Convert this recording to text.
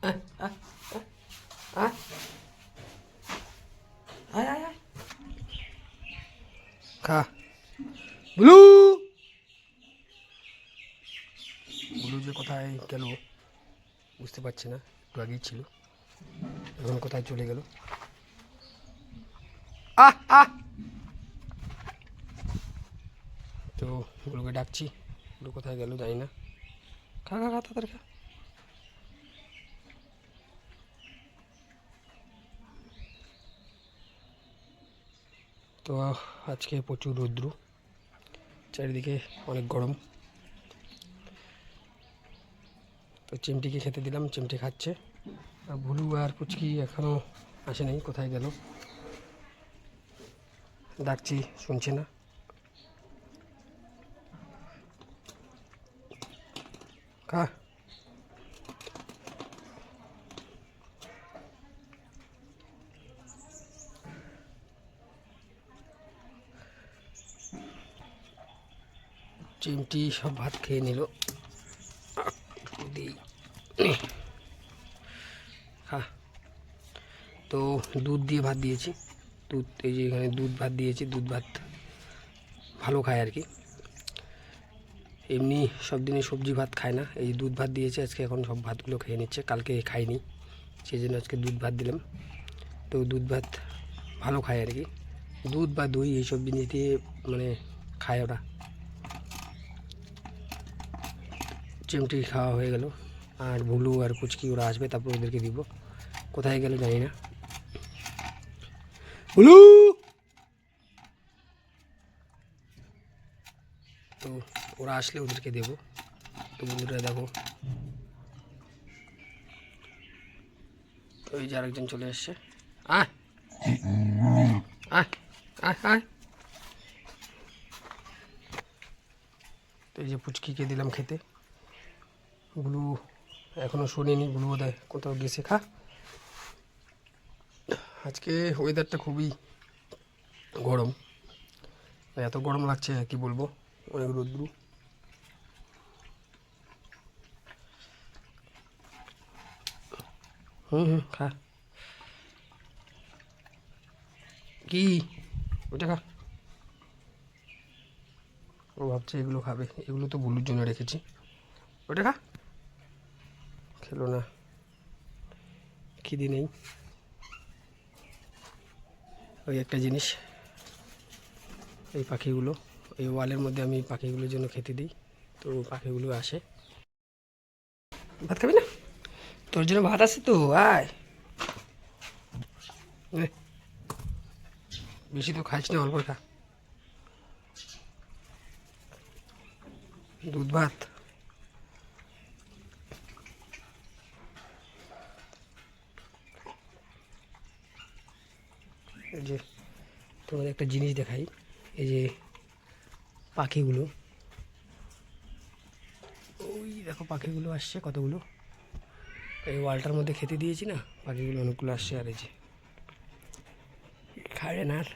আয় আয় আয় খা বুলু। বুলু যে কোথায় গেল বুঝতে পারছি না, একটু আগেই ছিল, এখন কোথায় চলে গেল। আহ আহ তো বুলুকে ডাকছি, বুলু কোথায় গেল জানি না। খা খা খা তাড়াতাড়ি খা। তো আজকে প্রচুর রৌদ্র, চারিদিকে অনেক গরম। তো চিমটিকে খেতে দিলাম, চিমটি খাচ্ছে। আর ভুলু আর পুচকি এখনও আসে নাই, কোথায় গেল ডাকছি শুনছে না। খা চিমটি সব ভাত খেয়ে নিল। হ্যাঁ, তো দুধ দিয়ে ভাত দিয়েছি, দুধ এই যে এখানে দুধ ভাত দিয়েছি, দুধ ভাত ভালো খায় আর কি। এমনি সব দিনে সবজি ভাত খায় না, এই দুধ ভাত দিয়েছে আজকে, এখন সব ভাতগুলো খেয়ে নিচ্ছে, কালকে খাইনি সেই জন্য আজকে দুধ ভাত দিলাম। তো দুধ ভাত ভালো খায় আর কি, দুধ বা দই এইসব জিনিস দিয়ে মানে খায় ওরা। চিমটি খাওয়া হয়ে গেল, আর ভুলু আর পুচকি ওরা আসবে, তারপর ওদেরকে দিব। কোথায় গেল জানি না। ভুলু তো ওরা আসলে ওদেরকে দেব। তো বন্ধুরা দেখো, ওই যে আরেকজন চলে এসছে। আয় আয় আয় আয়। তো এই যে পুচকিকে দিলাম খেতে, ব্লু এখনও শোনেনি, ব্লু বোধহয় কোথাও গেছে। খা। আজকে ওয়েদারটা খুবই গরম, এত গরম লাগছে কি বলবো, অনেক রৌদ্র। খা। কি ওইটা খা। ও ভাবছে এগুলো খাবে, এগুলো তো বুলুর জন্য রেখেছি। ওটা খা। খেলো না, খিদে নেই। ওই একটা জিনিস, এই পাখিগুলো, এই ওয়ালের মধ্যে আমি পাখিগুলোর জন্য খেতে দিই, তো পাখিগুলো আসে। ভাত খাবি না? তোর জন্য ভাত আছে তো, আয়। বেশি তো খাইস না, অল্প খা। দুধ ভাত এই যে তোমাদের একটা জিনিস দেখাই, এই যে পাখিগুলো, ওই দেখো পাখিগুলো আসছে কতগুলো, এই ওয়ালটার মধ্যে খেতে দিয়েছি না, পাখিগুলো অনেকগুলো আসছে। আর এই যে খায় না, আর